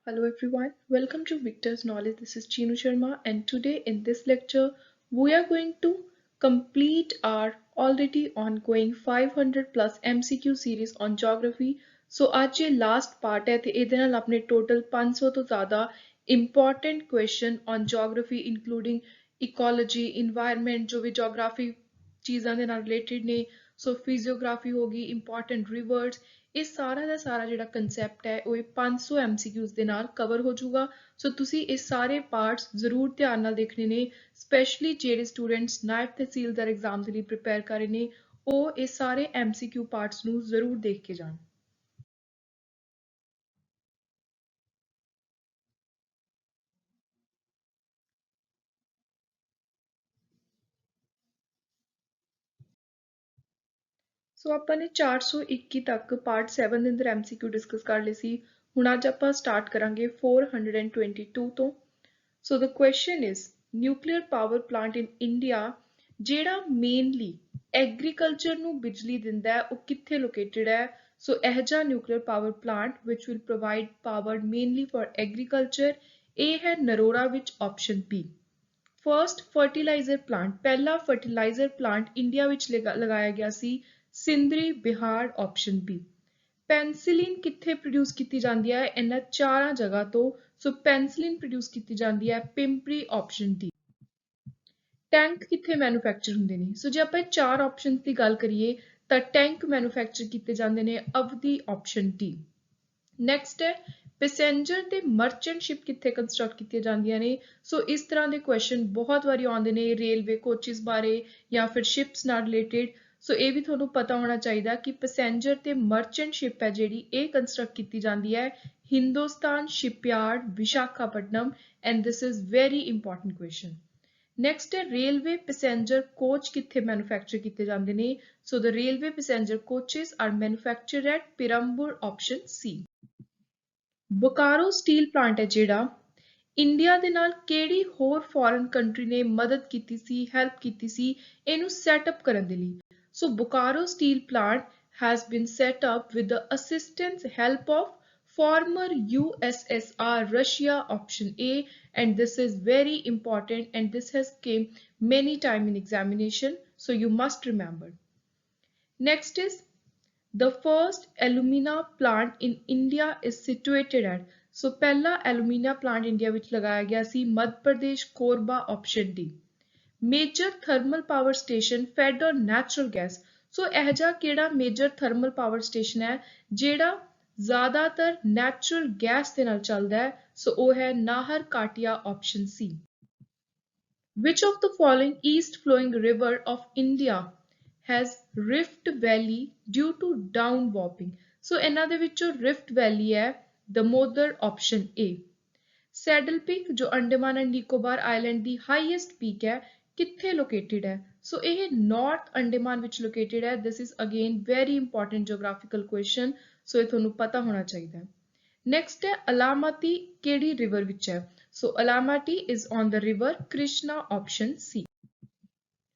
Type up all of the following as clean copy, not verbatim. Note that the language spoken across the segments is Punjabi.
Hello everyone, welcome to Victor's Knowledge. This is Chinu Sharma, and today in this lecture we are going to complete our already ongoing 500 plus MCQ series on geography. So ਅੱਜ ਇਹ last part ਹੈ ਤੇ ਇਹਦੇ ਨਾਲ ਆਪਣੇ total 500 ਤੋਂ ਜ਼ਿਆਦਾ important question on geography including ecology, environment ਜੋ ਵੀ geography ਚੀਜ਼ਾਂ ਦੇ ਨਾਲ related ਨੇ, so physiography ਹੋ ਗਈ, important rivers, ਇਹ ਸਾਰਾ ਦਾ ਸਾਰਾ ਜਿਹੜਾ concept ਹੈ ਉਹ 500 MCQs ਦੇ ਨਾਲ cover ਹੋ ਜਾਊਗਾ। ਸੋ ਤੁਸੀਂ ਇਹ ਸਾਰੇ parts ਜ਼ਰੂਰ ਧਿਆਨ ਨਾਲ ਦੇਖਣੇ ਨੇ, ਸਪੈਸ਼ਲੀ ਜਿਹੜੇ students ਨਾਇਬ ਤਹਿਸੀਲਦਾਰ exam ਦੇ ਲਈ prepare ਕਰ ਰਹੇ ਨੇ ਉਹ ਇਹ ਸਾਰੇ MCQ parts ਨੂੰ ਜ਼ਰੂਰ ਦੇਖ ਕੇ ਜਾਣ। ਸੋ ਆਪਾਂ ਨੇ 421 ਤੱਕ ਪਾਰਟ 7 ਦੇ ਅੰਦਰ MCQ ਡਿਸਕਸ ਕਰ ਲਏ ਸੀ। ਹੁਣ ਅੱਜ ਆਪਾਂ ਸਟਾਰਟ ਕਰਾਂਗੇ 422 ਤੋਂ। So the question is nuclear power plant in India ਜਿਹੜਾ ਮੇਨਲੀ ਐਗਰੀਕਲਚਰ ਨੂੰ ਬਿਜਲੀ ਦਿੰਦਾ ਹੈ ਉਹ ਕਿੱਥੇ ਲੋਕੇਟਡ ਹੈ? ਸੋ ਇਹ ਜਿਹਾ nuclear power plant which will provide power mainly for agriculture, ਇਹ ਹੈ ਨਰੋਰਾ ਵਿੱਚ option B. First fertiliser plant, ਪਹਿਲਾ ਫਰਟੀਲਾਈਜ਼ਰ ਪਲਾਂਟ ਇੰਡੀਆ ਵਿੱਚ ਲਗਾਇਆ ਗਿਆ ਸੀ ਸਿੰਦਰੀ ਬਿਹਾਰ, ਆਪਸ਼ਨ ਬੀ। ਪੈਨਸਿਲਿਨ ਕਿੱਥੇ ਪ੍ਰੋਡਿਊਸ ਕੀਤੀ ਜਾਂਦੀ ਹੈ? ਇਹਨਾਂ ਚਾਰਾਂ ਜਗ੍ਹਾ ਤੋਂ। ਸੋ ਪੈਨਸਿਲਿਨ ਪ੍ਰੋਡਿਊਸ ਕੀਤੀ ਜਾਂਦੀ ਹੈ ਪਿੰਪਰੀ, ਆਪਸ਼ਨ ਡੀ। ਟੈਂਕ ਕਿੱਥੇ ਮੈਨੂਫੈਕਚਰ ਹੁੰਦੇ ਨੇ? ਸੋ ਜੇ ਆਪਾਂ ਚਾਰ ਆਪਸ਼ਨਸ ਦੀ ਗੱਲ ਕਰੀਏ ਤਾਂ ਟੈਂਕ ਮੈਨੂਫੈਕਚਰ ਕੀਤੇ ਜਾਂਦੇ ਨੇ ਅਵਧੀ, ਆਪਸ਼ਨ ਡੀ। ਨੈਕਸਟ ਹੈ ਪੈਸੇਂਜਰ ਤੇ ਮਰਚੈਂਟ ਸ਼ਿਪ ਕਿੱਥੇ ਕੰਸਟਰਕਟ ਕੀਤੀਆਂ ਜਾਂਦੀਆਂ ਨੇ? ਸੋ ਇਸ ਤਰ੍ਹਾਂ ਦੇ ਕੁਐਸਚਨ ਬਹੁਤ ਵਾਰੀ ਆਉਂਦੇ ਨੇ ਰੇਲਵੇ ਕੋਚਿਸ ਬਾਰੇ ਜਾਂ ਫਿਰ ਸ਼ਿਪਸ ਨਾਲ ਰਿਲੇਟਡ। ਸੋ ਇਹ ਵੀ ਤੁਹਾਨੂੰ ਪਤਾ ਹੋਣਾ ਚਾਹੀਦਾ ਕਿ ਪੈਸੇਂਜਰ ਤੇ ਮਰਚੈਂਟ ਸ਼ਿਪ ਹੈ ਜਿਹੜੀ ਇਹ ਕੰਸਟਰਕਟ ਕੀਤੀ ਜਾਂਦੀ ਹੈ Hindustan shipyard, Visakhapatnam, and this is very important question. Next ਹੈ ਰੇਲਵੇ ਪੈਸੇਂਜਰ ਕੋਚ ਕਿੱਥੇ ਮੈਨੂਫੈਕਚਰ ਕੀਤੇ ਜਾਂਦੇ ਨੇ? So the railway passenger coaches are manufactured at Perambur, option C. Bokaro steel plant ਹੈ ਜਿਹੜਾ ਇੰਡੀਆ ਦੇ ਨਾਲ ਕਿਹੜੀ ਹੋਰ ਫੋਰਨ ਕੰਟਰੀ ਨੇ ਮਦਦ ਕੀਤੀ ਸੀ, ਹੈਲਪ ਕੀਤੀ ਸੀ ਇਹਨੂੰ ਸੈਟਅਪ ਕਰਨ ਦੇ ਲਈ? So Bokaro steel plant has been set up with the assistance help of former USSR Russia, option A, and this is very important and this has came many time in examination, so you must remember. Next is the first alumina plant in India is situated at, so ਪਹਿਲਾ alumina plant ਇੰਡੀਆ ਵਿੱਚ ਲਗਾਇਆ ਗਿਆ ਸੀ Madhya Pradesh, Korba, option D. Major thermal power station fed on natural gas, so ਇਹ ਜਿਹਾ ਕਿਹੜਾ ਮੇਜਰ ਥਰਮਲ ਪਾਵਰ ਸਟੇਸ਼ਨ ਹੈ ਜਿਹੜਾ ਜ਼ਿਆਦਾਤਰ ਨੈਚੁਰਲ ਗੈਸ ਦੇ ਨਾਲ ਚੱਲਦਾ ਹੈ? ਸੋ ਉਹ ਹੈ Naharkatia, option C. Which of the following east flowing river of India has Rift Valley due to down warping? So ਇਹਨਾਂ ਦੇ ਵਿੱਚੋਂ Rift Valley ਹੈ Damodar, option A। Saddle peak ਜੋ Andaman and Nicobar island the highest peak ਹੈ ਕਿੱਥੇ ਲੋਕੇਟਡ ਹੈ? ਸੋ ਇਹ ਨਾਰਥ ਅੰਡੇਮਾਨ ਵਿੱਚ ਲੋਕੇਟਡ ਹੈ। This is again very important geographical question, so ਇਹ ਤੁਹਾਨੂੰ ਪਤਾ ਹੋਣਾ ਚਾਹੀਦਾ ਹੈ। ਨੈਕਸਟ ਹੈ ਅਲਾਮਾਤੀ ਕਿਹੜੀ ਰਿਵਰ ਵਿੱਚ ਹੈ? ਸੋ ਅਲਾਮਾਤੀ is on the river Krishna, option C.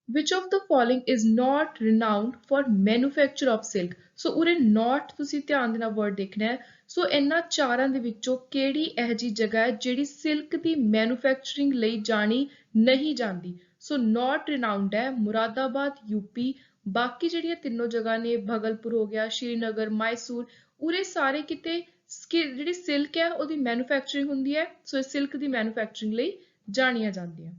Which of the following is not renowned for manufacture of silk? ਸੋ ਉਰੇ not ਤੁਸੀਂ ਧਿਆਨ ਦੇ ਨਾਲ word ਦੇਖਣਾ ਹੈ। ਸੋ ਇਹਨਾਂ ਚਾਰਾਂ ਦੇ ਵਿੱਚੋਂ ਕਿਹੜੀ ਇਹ ਜੀ ਜਗ੍ਹਾ ਹੈ ਜਿਹੜੀ ਸਿਲਕ ਦੀ ਮੈਨੂਫੈਕਚਰਿੰਗ ਲਈ ਜਾਣੀ ਨਹੀਂ ਜਾਂਦੀ? ਸੋ not renowned ਹੈ ਮੁਰਾਦਾਬਾਦ, ਯੂਪੀ। ਬਾਕੀ ਜਿਹੜੀਆਂ ਤਿੰਨੋਂ ਜਗ੍ਹਾ ਨੇ ਭਗਲਪੁਰ ਹੋ ਗਿਆ, ਸ਼੍ਰੀਨਗਰ, ਮਾਇਸੂਰ, ਉਰੇ ਸਾਰੇ ਕਿਤੇ ਜਿਹੜੀ ਸਿਲਕ ਹੈ ਉਹਦੀ ਮੈਨੂਫੈਕਚਰਿੰਗ ਹੁੰਦੀ ਹੈ, ਸੋ ਸਿਲਕ ਦੀ ਮੈਨੂਫੈਕਚਰਿੰਗ ਲਈ ਜਾਣੀਆਂ ਜਾਂਦੀਆਂ।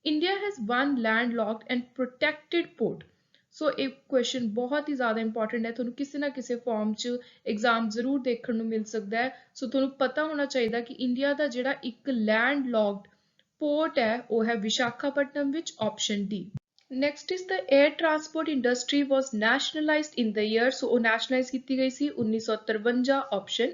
India has one landlocked and protected port. ਸੋ ਇਹ ਕੁਐਸਚਨ ਬਹੁਤ ਹੀ ਜ਼ਿਆਦਾ ਇੰਪੋਰਟੈਂਟ ਹੈ, ਤੁਹਾਨੂੰ ਕਿਸੇ ਨਾ ਕਿਸੇ ਫਾਰਮ 'ਚ ਐਗਜ਼ਾਮ ਜ਼ਰੂਰ ਦੇਖਣ ਨੂੰ ਮਿਲ ਸਕਦਾ ਹੈ। ਸੋ ਤੁਹਾਨੂੰ ਪਤਾ ਹੋਣਾ ਚਾਹੀਦਾ ਕਿ ਇੰਡੀਆ ਦਾ ਜਿਹੜਾ ਇੱਕ ਲੈਂਡ ਲੌਕਡ ਪੋਰਟ ਹੈ ਉਹ ਹੈ ਵਿਸ਼ਾਖਾਪਟਨਮ ਵਿੱਚ, option D. Next is the air transport industry was nationalised in the year, so ਉਹ ਨੈਸ਼ਨਲਾਈਜ਼ ਕੀਤੀ ਗਈ ਸੀ 1953, option.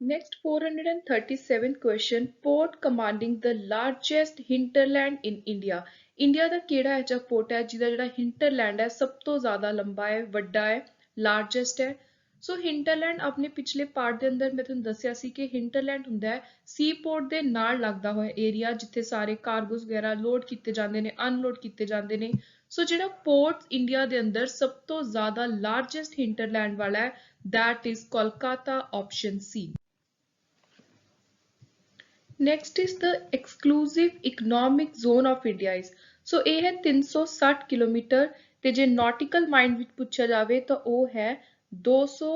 Next 437 question, port commanding the largest hinterland in India. India ਦਾ ਕਿਹੜਾ ਇਹ ਜਿਹਾ ਪੋਰਟ ਹੈ ਜਿਹਦਾ ਜਿਹੜਾ hinterland ਹੈ ਸਭ ਤੋਂ ਜ਼ਿਆਦਾ ਲੰਬਾ ਹੈ, ਵੱਡਾ ਹੈ, largest ਹੈ? ਸੋ hinterland ਆਪਣੇ ਪਿਛਲੇ ਪਾਰਟ ਦੇ ਅੰਦਰ ਮੈਂ ਤੁਹਾਨੂੰ ਦੱਸਿਆ ਸੀ ਕਿ hinterland ਹੁੰਦਾ ਹੈ ਸੀ ਪੋਰਟ ਦੇ ਨਾਲ ਲੱਗਦਾ ਹੋਇਆ ਏਰੀਆ ਜਿੱਥੇ ਸਾਰੇ ਕਾਰਗੋਸ ਵਗੈਰਾ ਲੋਡ ਕੀਤੇ ਜਾਂਦੇ ਨੇ, ਅਨਲੋਡ ਕੀਤੇ ਜਾਂਦੇ ਨੇ। ਸੋ ਜਿਹੜਾ ਪੋਰਟ ਇੰਡੀਆ ਦੇ ਅੰਦਰ ਸਭ ਤੋਂ ਜ਼ਿਆਦਾ largest hinterland ਵਾਲਾ ਹੈ that is Kolkata, option C. Next is the exclusive economic zone of India is, so ਇਹ ਹੈ 360 ਕਿਲੋਮੀਟਰ ਤੇ ਜੇ nautical mind ਵਿੱਚ ਪੁੱਛਿਆ ਜਾਵੇ ਤਾਂ ਉਹ ਹੈ 200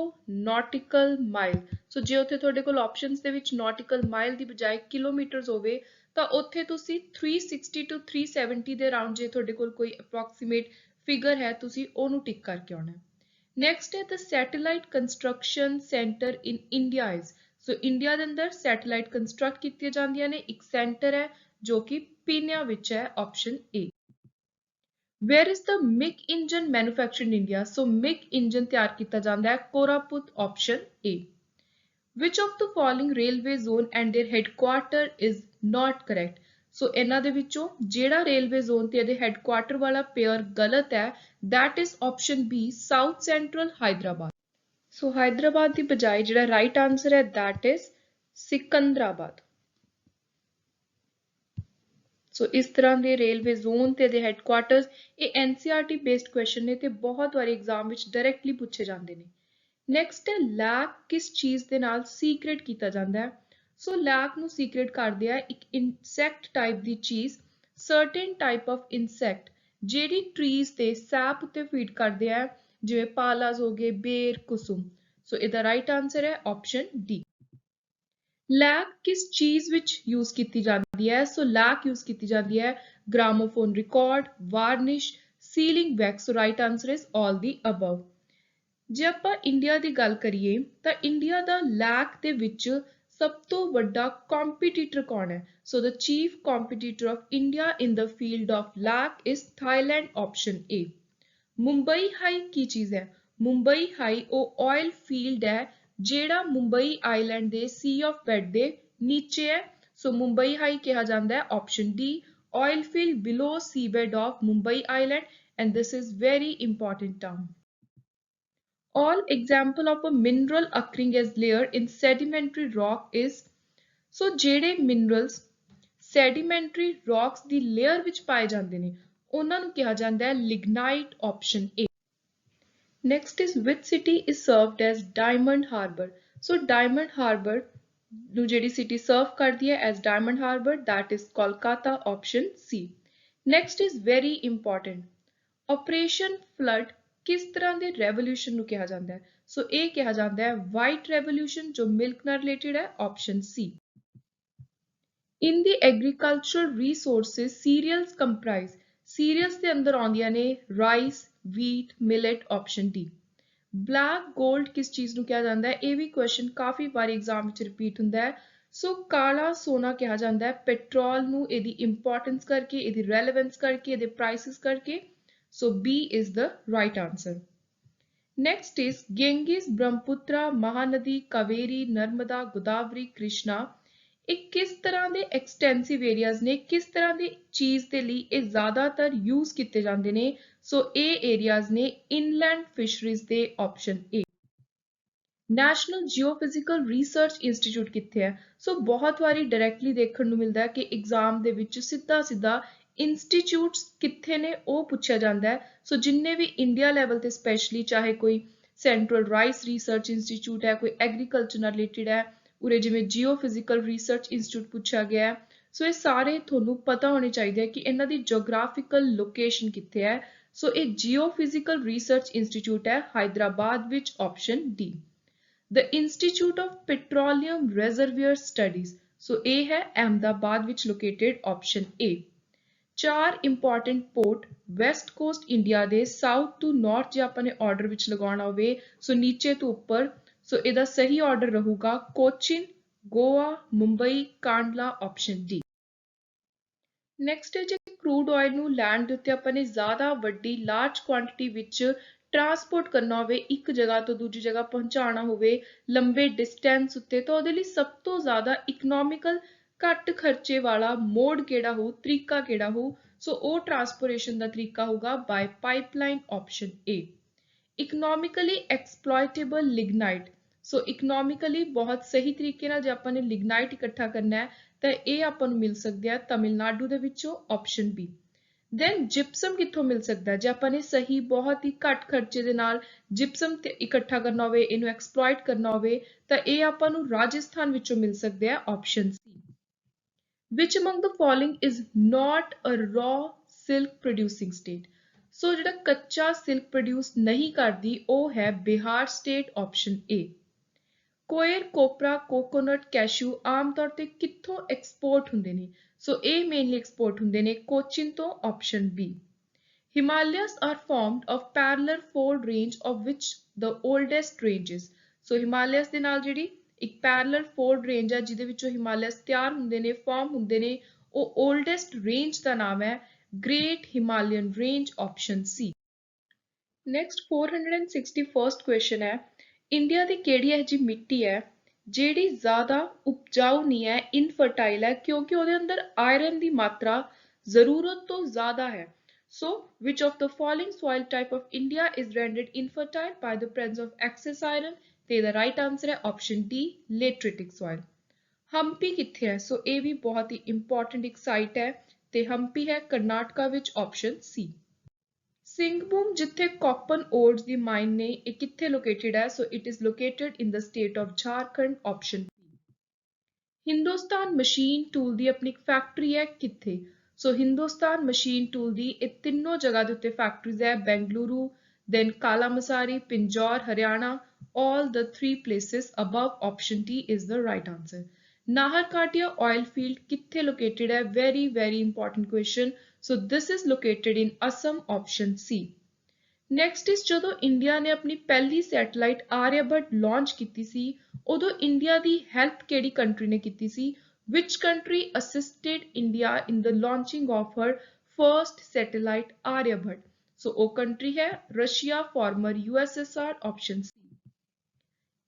nautical mile। ਸੋ ਜੇ ਉੱਥੇ ਤੁਹਾਡੇ ਕੋਲ ਆਪਸ਼ਨਸ ਦੇ ਵਿੱਚ nautical mile ਦੀ ਬਜਾਏ ਕਿਲੋਮੀਟਰਸ ਹੋਵੇ ਤਾਂ ਉੱਥੇ ਤੁਸੀਂ 360 to 370 ਦੇ ਅਰਾਊਂਡ ਜੇ ਤੁਹਾਡੇ ਕੋਲ ਕੋਈ ਅਪਰੋਕਸੀਮੇਟ ਫਿਗਰ ਹੈ ਤੁਸੀਂ ਉਹਨੂੰ ਟਿਕ ਕਰਕੇ ਆਉਣਾ ਹੈ। Next ਹੈ the satellite construction center in India is, so India ਦੇ ਅੰਦਰ ਸੈਟੇਲਾਈਟ ਕੰਸਟਰਕਟ ਕੀਤੀਆਂ ਜਾਂਦੀਆਂ ਨੇ, ਇੱਕ ਸੈਂਟਰ ਹੈ ਜੋ ਕਿ ਪੀਨੀਆ ਵਿੱਚ ਹੈ, option A. Where is the MiG engine manufactured in India? So MiG engine ਤਿਆਰ ਕੀਤਾ ਜਾਂਦਾ ਹੈ Koraput, option A. Which of the following railway zone and their headquarter is not correct? ਸੋ ਇਹਨਾਂ ਦੇ ਵਿੱਚੋਂ ਜਿਹੜਾ ਰੇਲਵੇ ਜ਼ੋਨ ਤੇ ਇਹਦੇ ਹੈੱਡਕੁਆਰਟਰ ਵਾਲਾ ਪੇਅਰ ਗਲਤ ਹੈ, that is option B, South Central Hyderabad। ਸੋ ਹੈਦਰਾਬਾਦ ਦੀ ਬਜਾਏ ਜਿਹੜਾ ਰਾਈਟ ਆਨਸਰ ਹੈ that is ਸਿਕੰਦਰਾਬਾਦ। ਸੋ ਇਸ ਤਰ੍ਹਾਂ ਦੇ ਰੇਲਵੇ ਜ਼ੋਨ ਤੇ ਦੇ ਹੈੱਡਕੁਆਰਟਰਸ ਇਹ NCERT ਬੇਸਡ ਕੁਐਸਚਨ ਨੇ ਤੇ ਬਹੁਤ ਵਾਰੀ ਐਗਜ਼ਾਮ ਵਿੱਚ ਡਾਇਰੈਕਟਲੀ ਪੁੱਛੇ ਜਾਂਦੇ ਨੇ। ਨੈਕਸਟ ਹੈ ਲੈਕ ਕਿਸ ਚੀਜ਼ ਦੇ ਨਾਲ ਸੀਕ੍ਰੇਟ ਕੀਤਾ ਜਾਂਦਾ ਹੈ? ਸੋ ਲੈਕ ਨੂੰ ਸੀਕ੍ਰੇਟ ਕਰਦੇ ਆ ਇੱਕ ਇਨਸੈਕਟ ਟਾਈਪ ਦੀ ਚੀਜ਼, ਸਰਟਨ ਟਾਈਪ ਆਫ ਇਨਸੈਕਟ ਜਿਹੜੀ ਟਰੀਜ਼ ਤੇ ਸੈਪ ਉੱਤੇ ਫੀਡ ਕਰਦੇ ਆ, ਜਿਵੇਂ ਪਾਲਾਸ ਹੋ ਗਏ, ਬੇਰ, ਕੁਸੁਮ। ਸੋ ਇਹਦਾ ਰਾਈਟ ਆਨਸਰ ਹੈ ਆਪਸ਼ਨ ਡੀ। ਲੈਕ ਕਿਸ ਚੀਜ਼ ਵਿੱਚ ਯੂਜ਼ ਕੀਤੀ ਜਾਂਦੀ ਹੈ? ਸੋ ਲੈਕ ਯੂਜ਼ ਕੀਤੀ ਜਾਂਦੀ ਹੈ gramophone record, varnish, sealing wax. So right answer is all the above. ਜੇ ਆਪਾਂ ਇੰਡੀਆ ਦੀ ਗੱਲ ਕਰੀਏ ਤਾਂ ਇੰਡੀਆ ਦਾ ਲੈਕ ਦੇ ਵਿੱਚ ਸਭ ਤੋਂ ਵੱਡਾ ਕੰਪੀਟੀਟਰ ਕੌਣ ਹੈ? So the chief competitor of India in the field of lac is Thailand, option A. Mumbai high ਕੀ ਚੀਜ਼ ਹੈ? ਮੁੰਬਈ ਹਾਈ ਉਹ ਆਇਲ ਫੀਲਡ ਹੈ ਜਿਹੜਾ ਮੁੰਬਈ ਆਈਲੈਂਡ ਦੇ ਸੀ ਆਫ ਬੈਡ ਦੇ ਨੀਚੇ ਹੈ। ਸੋ ਮੁੰਬਈ ਹਾਈ ਕਿਹਾ ਜਾਂਦਾ ਹੈ, option D, oil field below seabed of Mumbai Island, and this is very important term. All example of a mineral occurring as layer in sedimentary rock is, so ਜਿਹੜੇ minerals sedimentary rocks ਦੀ layer ਵਿੱਚ ਪਾਏ ਜਾਂਦੇ ਨੇ ਉਹਨਾਂ ਨੂੰ ਕਿਹਾ ਜਾਂਦਾ ਹੈ lignite, option A. Next is which city is served as Diamond Harbour? So Diamond Harbour ਨੂੰ ਜਿਹੜੀ city serve ਕਰਦੀ ਹੈ as Diamond Harbour, that is Kolkata, option C. Next is very important. Operation Flood ਕਿਸ ਤਰ੍ਹਾਂ ਦੇ revolution ਨੂੰ ਕਿਹਾ ਜਾਂਦਾ ਹੈ? ਸੋ ਇਹ ਕਿਹਾ ਜਾਂਦਾ ਹੈ white revolution ਜੋ milk ਨਾਲ related ਹੈ, option C. In the agricultural resources, cereals comprise, cereals ਦੇ ਅੰਦਰ ਆਉਂਦੀਆਂ ਨੇ rice, wheat, millet, option D. Black gold ਕਿਸ ਚੀਜ਼ ਨੂੰ ਕਿਹਾ ਜਾਂਦਾ ਹੈ? ਇਹ ਵੀ ਕੁਐਸਚਨ ਕਾਫੀ ਵਾਰੀ ਐਗਜ਼ਾਮ ਵਿੱਚ ਰਿਪੀਟ ਹੁੰਦਾ ਹੈ। ਸੋ ਕਾਲਾ ਸੋਨਾ ਕਿਹਾ ਜਾਂਦਾ ਹੈ ਪੈਟਰੋਲ ਨੂੰ, ਇਹਦੀ ਇੰਪੋਰਟੈਂਸ ਕਰਕੇ, ਇਹਦੀ ਰੈਲੇਵੈਂਸ ਕਰਕੇ, ਇਹਦੇ ਪ੍ਰਾਈਸਿਸ ਕਰਕੇ। So B is the right answer. Next is Ganges, Brahmaputra, Mahanadi, Kaveri, Narmada, Godavari, Krishna. ਇਹ ਕਿਸ ਤਰ੍ਹਾਂ ਦੇ ਐਕਸਟੈਂਸਿਵ ਏਰੀਆਜ਼ ਨੇ, ਕਿਸ ਤਰ੍ਹਾਂ ਦੀ ਚੀਜ਼ ਦੇ ਲਈ ਇਹ ਜ਼ਿਆਦਾਤਰ ਯੂਜ਼ ਕੀਤੇ ਜਾਂਦੇ ਨੇ? ਸੋ ਇਹ ਏਰੀਆਜ਼ ਨੇ ਇਨਲੈਂਡ ਫਿਸ਼ਰੀਜ਼ ਦੇ, option A. National geophysical research institute ਕਿੱਥੇ ਹੈ? ਸੋ ਬਹੁਤ ਵਾਰੀ ਡਾਇਰੈਕਟਲੀ ਦੇਖਣ ਨੂੰ ਮਿਲਦਾ ਹੈ ਕਿ ਐਗਜ਼ਾਮ ਦੇ ਵਿੱਚ ਸਿੱਧਾ ਇੰਸਟੀਚਿਊਟਸ ਕਿੱਥੇ ਨੇ ਉਹ ਪੁੱਛਿਆ ਜਾਂਦਾ ਹੈ। ਸੋ ਜਿੰਨੇ ਵੀ ਇੰਡੀਆ ਲੈਵਲ ਤੇ ਸਪੈਸ਼ਲੀ, ਚਾਹੇ ਕੋਈ ਸੈਂਟਰਲ ਰਾਈਸ ਰਿਸਰਚ ਇੰਸਟੀਚਿਊਟ ਹੈ, ਕੋਈ ਐਗਰੀਕਲਚਰ ਨਾਲ ਰਿਲੇਟਡ ਹੈ, ਉਰੇ ਜਿਵੇਂ ਜਿਓਫਿਜ਼ੀਕਲ ਰਿਸਰਚ ਇੰਸਟੀਚਿਊਟ ਪੁੱਛਿਆ ਗਿਆ ਹੈ। ਸੋ ਇਹ ਸਾਰੇ ਤੁਹਾਨੂੰ ਪਤਾ ਹੋਣੇ ਚਾਹੀਦੇ ਕਿ ਇਹਨਾਂ ਦੀ ਜੀਓਗ੍ਰਾਫਿਕਲ ਲੋਕੇਸ਼ਨ ਕਿੱਥੇ ਹੈ। ਸੋ ਇਹ ਜਿਓਫਿਜ਼ੀਕਲ ਰਿਸਰਚ ਇੰਸਟੀਚਿਊਟ ਹੈ ਹੈਦਰਾਬਾਦ ਵਿੱਚ, option D. The Institute of Petroleum Reservoir Studies, ਸੋ ਇਹ ਹੈ ਅਹਿਮਦਾਬਾਦ ਵਿੱਚ located, option A. 4 important port West cost India ਦੇ ਸਾਊਥ ਟੂ ਨਾਰਥ ਜੇ ਆਪਾਂ ਨੇ ਆਰਡਰ ਵਿੱਚ ਲਗਾਉਣਾ ਹੋਵੇ, ਸੋ ਨੀਚੇ ਤੋਂ ਉੱਪਰ, ਸੋ ਇਹਦਾ ਸਹੀ ਆਰਡਰ ਰਹੂਗਾ Cochin, Goa, Mumbai, Kandla, option D. Next ਹੈ ਜੇ ਕਰੂਡ ਆਇਲ ਨੂੰ ਲੈਂਡ ਦੇ ਉੱਤੇ ਆਪਾਂ ਨੇ ਜ਼ਿਆਦਾ ਵੱਡੀ ਲਾਰਜ ਕੁਆਂਟੀਟੀ ਵਿੱਚ ਟਰਾਂਸਪੋਰਟ ਕਰਨਾ ਹੋਵੇ, ਇੱਕ ਜਗ੍ਹਾ ਤੋਂ ਦੂਜੀ ਜਗ੍ਹਾ ਪਹੁੰਚਾਉਣਾ ਹੋਵੇ ਲੰਬੇ ਡਿਸਟੈਂਸ ਉੱਤੇ, ਤਾਂ ਉਹਦੇ ਲਈ ਸਭ ਤੋਂ ਜ਼ਿਆਦਾ ਇਕਨੋਮਿਕਲ ਘੱਟ ਖਰਚੇ ਵਾਲਾ ਮੋਡ ਕਿਹੜਾ ਹੋਊ, ਤਰੀਕਾ ਕਿਹੜਾ ਹੋਊ? ਸੋ ਉਹ ਟਰਾਂਸਪੋਰਟੇਸ਼ਨ ਦਾ ਤਰੀਕਾ ਹੋਊਗਾ by pipeline, option A. Economically exploitable lignite, so economically ਬਹੁਤ ਸਹੀ ਤਰੀਕੇ ਨਾਲ ਜੇ ਆਪਾਂ ਨੇ ਲਿਗਨਾਈਟ ਇਕੱਠਾ ਕਰਨਾ ਹੈ ਤਾਂ ਇਹ ਆਪਾਂ ਨੂੰ ਮਿਲ ਸਕਦਾ ਹੈ ਤਮਿਲਨਾਡੂ ਦੇ ਵਿੱਚੋਂ, ਆਪਸ਼ਨ ਬੀ। ਦੈਨ ਜਿਪਸਮ ਕਿੱਥੋਂ ਮਿਲ ਸਕਦਾ? ਜੇ ਆਪਾਂ ਨੇ ਸਹੀ ਬਹੁਤ ਹੀ ਘੱਟ ਖਰਚੇ ਦੇ ਨਾਲ ਜਿਪਸਮ ਇਕੱਠਾ ਕਰਨਾ ਹੋਵੇ, ਇਹਨੂੰ ਐਕਸਪਲੋਇਟ ਕਰਨਾ ਹੋਵੇ, ਤਾਂ ਇਹ ਆਪਾਂ ਨੂੰ ਰਾਜਸਥਾਨ ਵਿੱਚੋਂ ਮਿਲ ਸਕਦਾ ਹੈ, option C. Which among the following is not a raw silk producing state? So ਜਿਹੜਾ ਕੱਚਾ ਸਿਲਕ ਪ੍ਰੋਡਿਊਸ ਨਹੀਂ ਕਰਦੀ ਉਹ ਹੈ Bihar state option A. Coir copra coconut cashew ਆਮ ਤੌਰ ਤੇ ਕਿੱਥੋਂ ਐਕਸਪੋਰਟ ਹੁੰਦੇ ਨੇ? ਸੋ ਇਹ ਮੇਨਲੀ ਐਕਸਪੋਰਟ ਹੁੰਦੇ ਨੇ ਕੋਚੀਨ ਤੋਂ option B. Himalayas are formed of parallel fold range of which the oldest range is. So Himalayas ਦੇ ਨਾਲ ਜਿਹੜੀ ਇੱਕ parallel fold range ਹੈ ਜਿਹਦੇ ਵਿੱਚੋਂ Himalayas ਤਿਆਰ ਹੁੰਦੇ ਨੇ ਫਾਰਮ ਹੁੰਦੇ ਨੇ ਉਹ oldest range ਦਾ ਨਾਮ ਹੈ Great Himalayan Range option C। Next 461st question ਹੈ ਇੰਡੀਆ ਦੀ ਕਿਹੜੀ ਇਹੋ ਜਿਹੀ ਮਿੱਟੀ ਹੈ ਜਿਹੜੀ ਜ਼ਿਆਦਾ ਉਪਜਾਊ ਨਹੀਂ ਹੈ ਇਨਫਰਟਾਈਲ ਹੈ ਕਿਉਂਕਿ ਉਹਦੇ ਅੰਦਰ ਆਇਰਨ ਦੀ ਮਾਤਰਾ ਜ਼ਰੂਰਤ ਤੋਂ ਜ਼ਿਆਦਾ ਹੈ। So, which of the following soil type of India is rendered infertile by the presence of excess iron? ਤੇ the right answer ਹੈ option D, lateritic soil। Hampi ਕਿੱਥੇ ਹੈ? ਸੋ ਇਹ ਵੀ ਬਹੁਤ ਹੀ important ਇੱਕ ਸਾਈਟ ਹੈ ਤੇ ਹੰਪੀ ਹੈ ਕਰਨਾਟਕਾ ਵਿੱਚ option C। ਸਿੰਘਭੂਮ ਜਿੱਥੇ ਕਾਪਨ ਓਰਸ ਦੀ ਮਾਈਨ ਨੇ ਇਹ ਕਿੱਥੇ ਲੋਕੇਟਡ ਹੈ? ਸੋ it is located in the state of Jharkhand option B। Hindustan machine tool ਦੀ ਆਪਣੀ ਇੱਕ ਫੈਕਟਰੀ ਹੈ ਕਿੱਥੇ? ਸੋ ਹਿੰਦੁਸਤਾਨ ਮਸ਼ੀਨ ਟੂਲ ਦੀ ਇਹ ਤਿੰਨੋਂ ਜਗ੍ਹਾ ਦੇ ਉੱਤੇ ਫੈਕਟਰੀਜ਼ ਹੈ Bengaluru then Kalamassery Pinjore Haryana all the three places above option D is the right answer। ਨਾਹਰਕਾਟੀਆ oil field ਕਿੱਥੇ located ਹੈ? very important question। so this is located in Assam option C। Next ਇਸ ਜਦੋਂ ਇੰਡੀਆ ਨੇ ਆਪਣੀ ਪਹਿਲੀ ਸੈਟੇਲਾਈਟ ਆਰਿਆਬਟ ਲਾਂਚ ਕੀਤੀ ਸੀ ਉਦੋਂ ਇੰਡੀਆ ਦੀ ਹੈਲਪ ਕਿਹੜੀ ਕੰਟਰੀ ਨੇ ਕੀਤੀ ਸੀ? Which country assisted India in the launching of her first satellite Aryabhat? So ਉਹ ਕੰਟਰੀ ਹੈ Russia farmer USSR option C।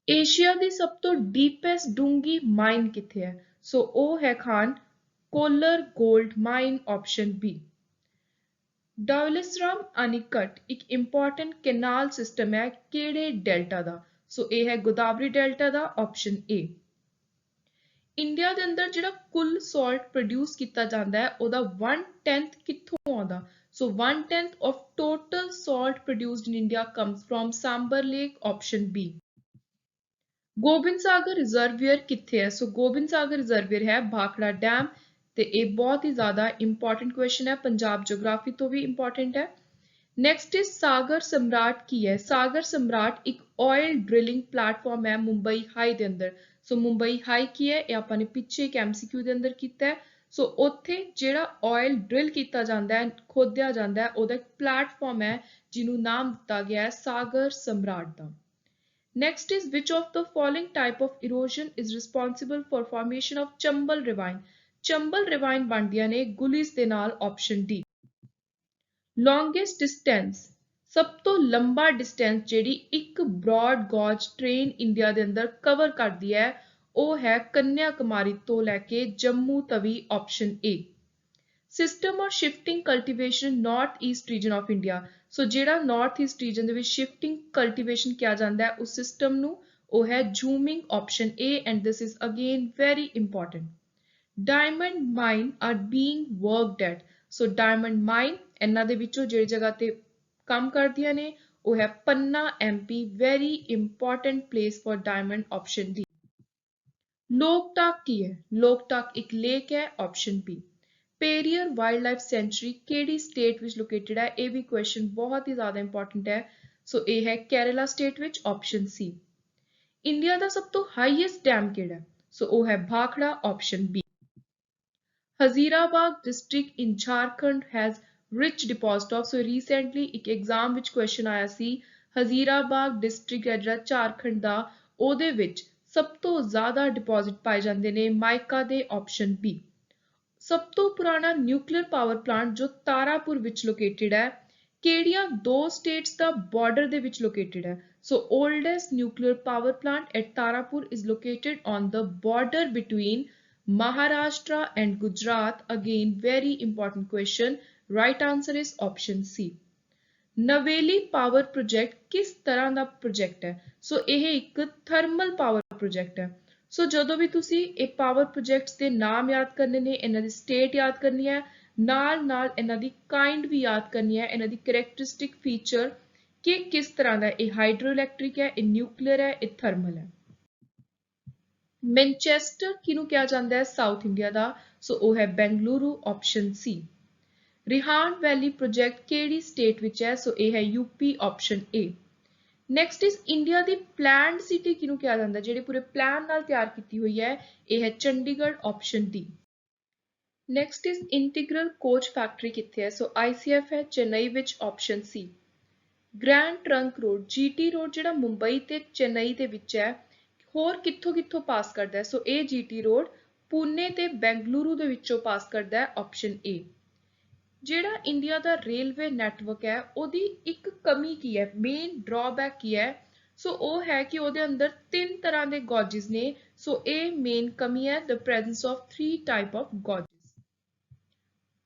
Asia ਦੀ ਸਭ ਤੋਂ ਡੀਪੈਸਟ ਡੂੰਗੀ ਮਾਈਨ ਕਿੱਥੇ ਹੈ? ਸੋ ਉਹ ਹੈ ਖਾਨ ਕੋਲਰ ਗੋਲਡ ਮਾਈਨ option B। ਡਾਵਲਿਸਰਾਮ ਅਨੀਕਟ ਇੱਕ ਇੰਪੋਰਟੈਂਟ ਕੈਨਾਲ ਸਿਸਟਮ ਹੈ ਕਿਹੜੇ ਡੈਲਟਾ ਦਾ? ਸੋ ਇਹ ਹੈ Godavari delta the option A। India ਦੇ ਅੰਦਰ ਜਿਹੜਾ ਕੁੱਲ ਸਾਲਟ ਪ੍ਰੋਡਿਊਸ ਕੀਤਾ ਜਾਂਦਾ ਹੈ ਉਹਦਾ 1/10 ਕਿੱਥੋਂ ਆਉਂਦਾ? ਸੋ 1/10 of total salt produced in India comes from Sambar Lake option B। Gobind ਸਾਗਰ ਰਿਜ਼ਰਵੀਅਰ ਕਿੱਥੇ ਹੈ? ਸੋ ਗੋਬਿੰਦ ਸਾਗਰ ਰਿਜ਼ਰਵੀਅਰ ਹੈ ਭਾਖੜਾ ਡੈਮ ਤੇ ਇਹ ਬਹੁਤ ਹੀ ਜ਼ਿਆਦਾ ਇੰਪੋਰਟੈਂਟ ਕੁਐਸਚਨ ਹੈ ਪੰਜਾਬ ਜੀਓਗ੍ਰਾਫੀ ਤੋਂ ਵੀ ਇੰਪੋਰਟੈਂਟ ਹੈ। ਨੈਕਸਟ ਇਜ਼ ਸਾਗਰ ਸਮਰਾਟ ਕੀ ਹੈ? ਸਾਗਰ ਸਮਰਾਟ ਇੱਕ ਆਇਲ ਡ੍ਰਿਲਿੰਗ ਪਲੇਟਫਾਰਮ ਹੈ ਮੁੰਬਈ ਹਾਈ ਦੇ ਅੰਦਰ। ਸੋ ਮੁੰਬਈ ਹਾਈ ਕੀ ਹੈ ਇਹ ਆਪਾਂ ਨੇ ਪਿੱਛੇ ਇੱਕ MCQ ਦੇ ਅੰਦਰ ਕੀਤਾ ਹੈ। ਸੋ ਉੱਥੇ ਜਿਹੜਾ ਆਇਲ ਡ੍ਰਿਲ ਕੀਤਾ ਜਾਂਦਾ ਹੈ ਖੋਦਿਆ ਜਾਂਦਾ ਹੈ ਉਹਦਾ ਇੱਕ ਪਲੇਟਫਾਰਮ ਹੈ ਜਿਹਨੂੰ ਨਾਮ ਦਿੱਤਾ ਗਿਆ ਹੈ ਸਾਗਰ ਸਮਰਾਟ ਦਾ। Next is which of the following type of erosion is responsible for formation of Chambal ravine? Chambal ravine ਬਣਦੀਆਂ ਨੇ ਗੁਲਿਸ ਦੇ ਨਾਲ option D। Longest distance ਸਭ ਤੋਂ ਲੰਬਾ distance ਜਿਹੜੀ ਇੱਕ broad gauge train ਇੰਡੀਆ ਦੇ ਅੰਦਰ ਕਵਰ ਕਰਦੀ ਹੈ ਉਹ ਹੈ ਕੰਨਿਆ ਕੁਮਾਰੀ ਤੋਂ ਲੈ ਕੇ Jammu Tawi option A। System or shifting cultivation north east region of India। ਸੋ ਜਿਹੜਾ north east region ਦੇ ਵਿੱਚ shifting cultivation ਕਿਹਾ ਜਾਂਦਾ ਹੈ ਉਸ system ਨੂੰ ਉਹ ਹੈ ਝੂਮਿੰਗ option A and this is again very important। Diamond mine are being worked at। So diamond mine ਇਹਨਾਂ ਦੇ ਵਿੱਚੋਂ ਜਿਹੜੀ ਜਗ੍ਹਾ ਤੇ ਕੰਮ ਕਰਦੀਆਂ ਨੇ ਉਹ ਹੈ ਪੰਨਾ MP very important place for diamond option D। ਲੋਕਟਾਕ ਕੀ ਹੈ? ਲੋਕਟਾਕ ਇੱਕ ਲੇਕ ਹੈ option B। Periyar wildlife sanctuary ਕਿਹੜੀ ਸਟੇਟ ਵਿੱਚ ਲੋਕੇਟਡ ਹੈ? ਇਹ ਵੀ ਕੁਐਸਚਨ ਬਹੁਤ ਹੀ ਜ਼ਿਆਦਾ ਇੰਪੋਰਟੈਂਟ ਹੈ। ਸੋ ਇਹ ਹੈ ਕੇਰਲਾ ਸਟੇਟ ਵਿੱਚ option C। ਇੰਡੀਆ ਦਾ ਸਭ ਤੋਂ ਹਾਈਐਸਟ ਡੈਮ ਕਿਹੜਾ ਹੈ? ਸੋ ਉਹ ਹੈ Bhakra option B। Hazirabad district in Jharkhand has rich deposit of. So recently ਇੱਕ ਐਗਜ਼ਾਮ ਵਿੱਚ ਕੁਐਸਚਨ ਆਇਆ ਸੀ ਹਜ਼ੀਰਾਬਾਦ ਡਿਸਟ੍ਰਿਕਟ ਹੈ ਜਿਹੜਾ ਝਾਰਖੰਡ ਦਾ ਉਹਦੇ ਵਿੱਚ ਸਭ ਤੋਂ ਜ਼ਿਆਦਾ ਡਿਪੋਜ਼ਿਟ ਪਾਏ ਜਾਂਦੇ ਨੇ ਮਾਈਕਾ ਦੇ option B। ਸਭ ਤੋਂ ਪੁਰਾਣਾ ਨਿਊਕਲੀਅਰ ਪਾਵਰ ਪਲਾਂਟ ਜੋ ਤਾਰਾਪੁਰ ਵਿੱਚ ਲੋਕੇਟਡ ਹੈ ਕਿਹੜੀਆਂ ਦੋ ਸਟੇਟਸ ਦਾ ਬਾਰਡਰ ਦੇ ਵਿੱਚ ਲੋਕੇਟਡ ਹੈ? ਸੋ oldest nuclear power plant at Tarapur is located on the border between Maharashtra and Gujarat। Again very important question। Right answer is option C। Neyveli power project ਕਿਸ ਤਰ੍ਹਾਂ ਦਾ ਪ੍ਰੋਜੈਕਟ ਹੈ? ਸੋ ਇਹ ਇੱਕ ਥਰਮਲ ਪਾਵਰ ਪ੍ਰੋਜੈਕਟ ਹੈ। ਸੋ ਜਦੋਂ ਵੀ ਤੁਸੀਂ ਇਹ ਪਾਵਰ ਪ੍ਰੋਜੈਕਟਸ ਦੇ ਨਾਮ ਯਾਦ ਕਰਨੇ ਨੇ ਇਹਨਾਂ ਦੀ ਸਟੇਟ ਯਾਦ ਕਰਨੀ ਹੈ ਨਾਲ ਇਹਨਾਂ ਦੀ ਕਾਈਂਡ ਵੀ ਯਾਦ ਕਰਨੀ ਹੈ ਇਹਨਾਂ ਦੀ ਕਰੈਕਟਰਿਸਟਿਕ ਫੀਚਰ ਕਿ ਕਿਸ ਤਰ੍ਹਾਂ ਦਾ ਇਹ ਹਾਈਡਰੋ ਇਲੈਕਟ੍ਰਿਕ ਹੈ ਇਹ ਨਿਊਕਲੀਅਰ ਹੈ ਇਹ ਥਰਮਲ ਹੈ। ਮੈਨਚੈਸਟਰ ਕਿਹਨੂੰ ਕਿਹਾ ਜਾਂਦਾ ਹੈ ਸਾਊਥ ਇੰਡੀਆ ਦਾ, ਸੋ ਉਹ ਹੈ ਬੈਂਗਲੁਰੂ, ਆਪਸ਼ਨ ਸੀ। ਰਿਹਾਨ ਵੈਲੀ ਪ੍ਰੋਜੈਕਟ ਕਿਹੜੀ ਸਟੇਟ ਵਿੱਚ ਹੈ, ਸੋ ਇਹ ਹੈ UP, option A. Next is India the planned city ਕਿਹਨੂੰ ਕਿਹਾ ਜਾਂਦਾ, ਜਿਹੜੀ ਪੂਰੇ ਪਲਾਨ ਨਾਲ ਤਿਆਰ ਕੀਤੀ ਹੋਈ ਹੈ, ਇਹ ਹੈ Chandigarh, option D. Next is integral coach factory ਕਿੱਥੇ ਹੈ, ਸੋ ICF ਹੈ ਚੇਨਈ ਵਿੱਚ, option C. Grand trunk road GT road ਜਿਹੜਾ ਮੁੰਬਈ ਤੇ ਚੇਨਈ ਦੇ ਵਿੱਚ ਹੈ, ਹੋਰ ਕਿੱਥੋਂ ਪਾਸ ਕਰਦਾ ਹੈ, ਸੋ ਇਹ GT ਰੋਡ ਪੂਨੇ ਤੇ ਬੈਂਗਲੁਰੂ ਦੇ ਵਿੱਚੋਂ ਪਾਸ ਕਰਦਾ ਹੈ, ਆਪਸ਼ਨ ਏ। ਜਿਹੜਾ ਇੰਡੀਆ ਦਾ ਰੇਲਵੇ ਨੈਟਵਰਕ ਹੈ ਉਹਦੀ ਇੱਕ ਕਮੀ ਕੀ ਹੈ, ਮੇਨ ਡਰਾਬੈਕ ਕੀ ਹੈ, ਸੋ ਉਹ ਹੈ ਕਿ ਉਹਦੇ ਅੰਦਰ 3 ਤਰ੍ਹਾਂ ਦੇ ਗੌਜਸ ਨੇ, ਸੋ ਇਹ ਮੇਨ ਕਮੀ ਹੈ, the presence of 3 type of gauges.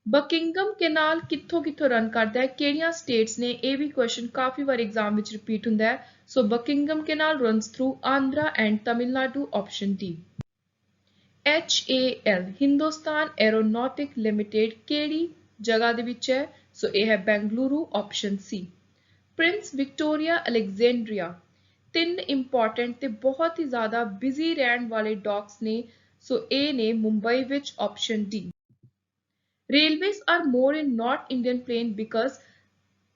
Buckingham canal ਕਿੱਥੋਂ ਰਨ ਕਰਦਾ ਹੈ, ਕਿਹੜੀਆਂ ਸਟੇਟਸ ਨੇ, ਇਹ ਵੀ ਕੁਐਸਚਨ ਕਾਫੀ ਵਾਰ ਐਗਜ਼ਾਮ ਵਿੱਚ ਰਿਪੀਟ ਹੁੰਦਾ ਹੈ, so Buckingham canal runs through Andhra and Tamil Nadu, option D. HAL Hindustan aeronautic limited ਕਿਹੜੀ ਜਗ੍ਹਾ ਦੇ ਵਿੱਚ ਹੈ, ਸੋ ਇਹ ਹੈ Bengaluru, option C. Prince Victoria Alexandria 3 important ਤੇ ਬਹੁਤ ਹੀ ਜ਼ਿਆਦਾ ਬਿਜ਼ੀ ਰਹਿਣ ਵਾਲੇ ਡੌਕਸ ਨੇ, ਸੋ ਇਹ ਨੇ ਮੁੰਬਈ ਵਿੱਚ, option D. Railways are more in North Indian plain because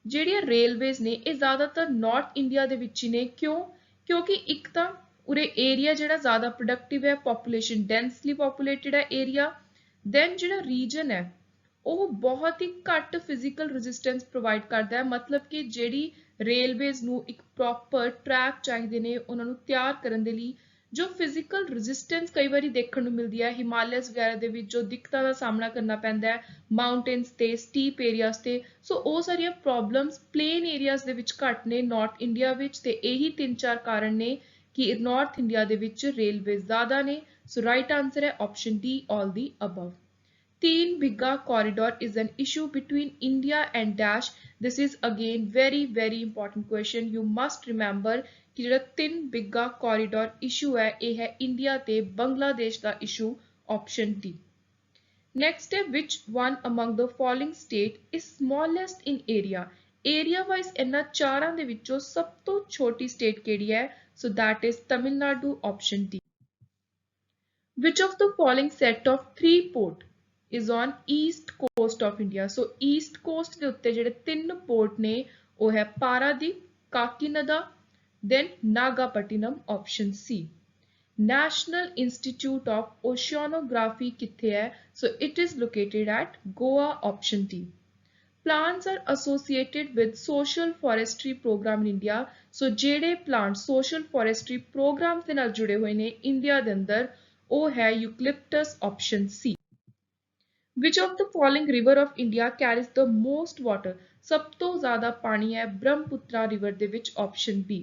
ਜਿਹੜੀਆਂ ਰੇਲਵੇਜ਼ ਨੇ ਇਹ ਜ਼ਿਆਦਾਤਰ ਨਾਰਥ ਇੰਡੀਆ ਦੇ ਵਿੱਚ ਹੀ ਨੇ, ਕਿਉਂ? ਕਿਉਂਕਿ ਇੱਕ ਤਾਂ ਉਰੇ ਏਰੀਆ ਜਿਹੜਾ ਜ਼ਿਆਦਾ ਪ੍ਰੋਡਕਟਿਵ ਹੈ, ਪੋਪੂਲੇਸ਼ਨ ਡੈਂਸਲੀ ਪੋਪੂਲੇਟਿਡ ਹੈ ਏਰੀਆ, ਦੈਨ ਜਿਹੜਾ ਰੀਜਨ ਹੈ ਉਹ ਬਹੁਤ ਹੀ ਘੱਟ ਫਿਜ਼ੀਕਲ ਰੈਜ਼ਿਸਟੈਂਸ ਪ੍ਰੋਵਾਈਡ ਕਰਦਾ ਹੈ, ਮਤਲਬ ਕਿ ਜਿਹੜੀ ਰੇਲਵੇਜ਼ ਨੂੰ ਇੱਕ ਪ੍ਰੋਪਰ ਟਰੈਕ ਚਾਹੀਦੇ ਨੇ ਉਹਨਾਂ ਨੂੰ ਤਿਆਰ ਕਰਨ ਦੇ ਲਈ, ਜੋ ਫਿਜ਼ੀਕਲ ਰੈਜ਼ਿਸਟੈਂਸ ਕਈ ਵਾਰੀ ਦੇਖਣ ਨੂੰ ਮਿਲਦੀ ਹੈ ਹਿਮਾਲਿਆਸ ਵਗੈਰਾ ਦੇ ਵਿੱਚ, ਜੋ ਦਿੱਕਤਾਂ ਦਾ ਸਾਹਮਣਾ ਕਰਨਾ ਪੈਂਦਾ ਹੈ ਮਾਊਂਟੇਨਸ ਤੇ, ਸਟੀਪ ਏਰੀਆਸ ਤੇ, ਸੋ ਉਹ ਸਾਰੀਆਂ ਪ੍ਰੋਬਲਮਸ ਪਲੇਨ ਏਰੀਆਸ ਦੇ ਵਿੱਚ ਘੱਟ ਨੇ ਨਾਰਥ ਇੰਡੀਆ ਵਿੱਚ, ਤੇ ਇਹੀ 3-4 ਕਾਰਨ ਨੇ ਕਿ ਨਾਰਥ ਇੰਡੀਆ ਦੇ ਵਿੱਚ ਰੇਲਵੇ ਜ਼ਿਆਦਾ ਨੇ, ਸੋ ਰਾਈਟ ਆਂਸਰ ਹੈ option D, all the above. Teen Bigha corridor is an issue between India and Dash. This is again very important question. You must remember कि ਜਿਹੜਾ 3 ਬਿਗਾ corridor issue ਹੈ ਇਹ ਹੈ ਇੰਡੀਆ ਤੇ ਬੰਗਲਾਦੇਸ਼ ਦਾ issue, option D. Next ਹੈ which one among the following state is smallest in area? Area wise ਇਹਨਾਂ ਚਾਰਾਂ ਦੇ ਵਿੱਚੋਂ ਸਭ ਤੋਂ ਛੋਟੀ state ਕਿਹੜੀ ਹੈ? So that is Tamil Nadu, option D. Which of the following set of 3 port is on east coast of India? So east coast ਦੇ ਉੱਤੇ ਜਿਹੜੇ 3 port ਨੇ ਉਹ ਹੈ ਪਾਰਾਦੀਪ, ਕਾਕੀਨਦਾ, then ਨਾਗਾਪਟਿਨਮ, option C. National Institute of Oceanography ਕਿੱਥੇ ਹੈ? So it is located at Goa, option D. Plants are associated with social forestry program in India. So ਜਿਹੜੇ plants social forestry programs ਦੇ ਨਾਲ ਜੁੜੇ ਹੋਏ ਨੇ ਇੰਡੀਆ ਦੇ ਅੰਦਰ ਉਹ ਹੈ eucalyptus, option C. Which of the following river of India carries the most water? ਸਭ ਤੋਂ ਜ਼ਿਆਦਾ ਪਾਣੀ ਹੈ ਬ੍ਰਹਮਪੁੱਤਰਾ ਰਿਵਰ ਦੇ ਵਿੱਚ, option B.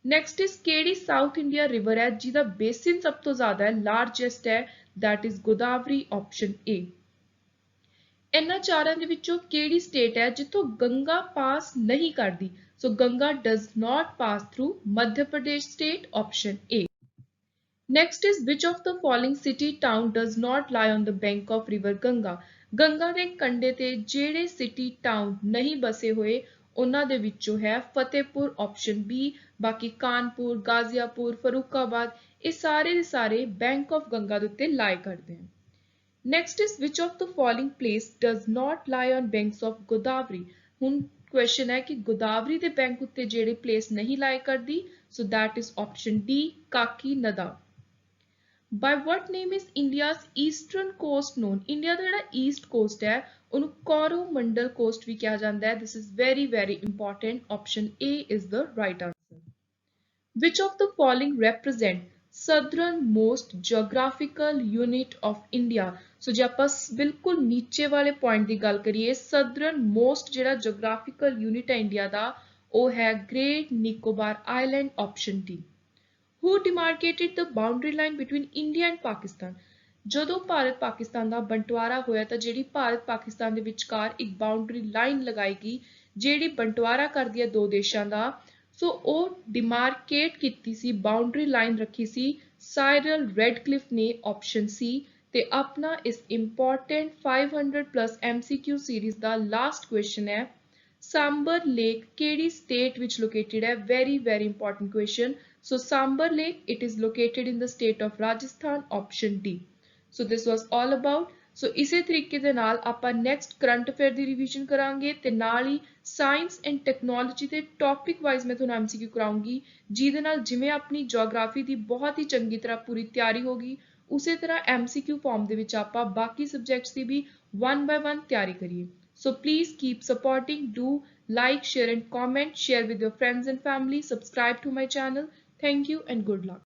Next is ਕਿਹੜੀ ਸਾਊਥ ਇੰਡੀਆ ਰਿਵਰ ਹੈ ਜਿਹਦਾ ਬੇਸਿਨ ਸਭ ਤੋਂ ਜ਼ਿਆਦਾ ਹੈ, ਲਾਰਜੈਸਟ ਹੈ, that is Godavari, option A. ਇਹਨਾਂ ਚਾਰਾਂ ਦੇ ਵਿੱਚੋਂ ਕਿਹੜੀ ਸਟੇਟ ਹੈ ਜਿੱਥੋਂ ਗੰਗਾ ਪਾਸ ਨਹੀਂ ਕਰਦੀ? ਸੋ Ganga does not pass through Madhya Pradesh state, option A. Next is which of the following city town does not lie on the bank of river Ganga? Ganga ਦੇ ਕੰਢੇ ਤੇ ਜਿਹੜੇ ਸਿਟੀ ਟਾਊਨ ਨਹੀਂ ਬਸੇ ਹੋਏ ਉਹਨਾਂ ਦੇ ਵਿੱਚੋਂ ਹੈ ਫਤਿਹਪੁਰ, option B. ਬਾਕੀ ਕਾਨਪੁਰ, ਗਾਜ਼ੀਆਪੁਰ, ਫਰੂਖਾਬਾਦ ਇਹ ਸਾਰੇ ਦੇ ਸਾਰੇ ਬੈਂਕ ਆਫ ਗੰਗਾ ਦੇ ਉੱਤੇ ਲਾਈ ਕਰਦੇ ਹਨ। Next is which of the following place does not lie on banks of Godavari? ਹੁਣ question ਹੈ ਕਿ ਗੋਦਾਵਰੀ ਦੇ ਬੈਂਕ ਉੱਤੇ ਜਿਹੜੇ ਪਲੇਸ ਨਹੀਂ ਲਾਈ ਕਰਦੀ, so that is option D, ਕਾਕੀਨਦਾ। By what name is India's eastern coast known? India ਦਾ ਜਿਹੜਾ east coast ਹੈ ਉਹਨੂੰ ਕੋਰੋਮੰਡਲ coast ਵੀ ਕਿਹਾ ਜਾਂਦਾ ਹੈ। This is very important. Option A is the right answer. Which of the following represent southernmost geographical unit of India? So ਜੇ ਆਪਾਂ ਬਿਲਕੁਲ ਨੀਚੇ ਵਾਲੇ ਪੁਆਇੰਟ ਦੀ ਗੱਲ ਕਰੀਏ, southernmost ਜਿਹੜਾ geographical unit ਹੈ ਇੰਡੀਆ ਦਾ ਉਹ ਹੈ Great Nicobar Island, option D. Who demarcated the boundary line between India and Pakistan? ਜਦੋਂ ਭਾਰਤ ਪਾਕਿਸਤਾਨ ਦਾ ਬੰਟਵਾਰਾ ਹੋਇਆ ਤਾਂ ਜਿਹੜੀ ਭਾਰਤ ਪਾਕਿਸਤਾਨ ਦੇ ਵਿਚਕਾਰ ਇੱਕ ਬਾਉਂਡਰੀ ਲਾਈਨ ਲਗਾਈ ਗਈ ਜਿਹੜੀ ਬੰਟਵਾਰਾ ਕਰਦੀ ਹੈ ਦੋ ਦੇਸ਼ਾਂ ਦਾ, ਸੋ ਉਹ ਡਿਮਾਰਕੇਟ ਕੀਤੀ ਸੀ, ਬਾਉਂਡਰੀ ਲਾਈਨ ਰੱਖੀ ਸੀ ਸਾਇਰਲ ਰੈਡਕਲਿਫ ਨੇ, option C. ਤੇ ਆਪਣਾ ਇਸ ਇੰਪੋਰਟੈਂਟ 500+ MCQ ਸੀਰੀਜ਼ ਦਾ ਲਾਸਟ ਕੁਐਸਚਨ ਹੈ ਸਾਂਬਰ ਲੇਕ ਕਿਹੜੀ ਸਟੇਟ ਵਿੱਚ ਲੋਕੇਟਡ ਹੈ? very important question. So Sambar Lake, it is located in the state of Rajasthan, option D. So this was all about. ਸੋ ਇਸੇ ਤਰੀਕੇ ਦੇ ਨਾਲ ਆਪਾਂ ਨੈਕਸਟ ਕਰੰਟ ਅਫੇਅਰ ਦੀ ਰਿਵੀਜ਼ਨ ਕਰਾਂਗੇ ਤੇ ਨਾਲ ਹੀ ਸਾਇੰਸ ਐਂਡ ਟੈਕਨੋਲੋਜੀ ਦੇ ਟੌਪਿਕ ਵਾਈਜ਼ ਮੈਂ ਤੁਹਾਨੂੰ ਐਮਸੀਕਿਊ ਕਰਾਉਂਗੀ, ਜਿਹਦੇ ਨਾਲ ਜਿਵੇਂ ਆਪਣੀ ਜੀਓਗ੍ਰਾਫੀ ਦੀ ਬਹੁਤ ਹੀ ਚੰਗੀ ਤਰ੍ਹਾਂ ਪੂਰੀ ਤਿਆਰੀ ਹੋਗੀ, ਉਸੇ ਤਰ੍ਹਾਂ ਐਮਸੀਕਿਊ ਫਾਰਮ ਦੇ ਵਿੱਚ ਆਪਾਂ ਬਾਕੀ ਸਬਜੈਕਟਸ ਦੀ ਵੀ 1 by 1 ਤਿਆਰੀ ਕਰੀਏ। So please keep supporting, do like, share and comment, share with your friends and family, subscribe to my channel. Thank you and good luck.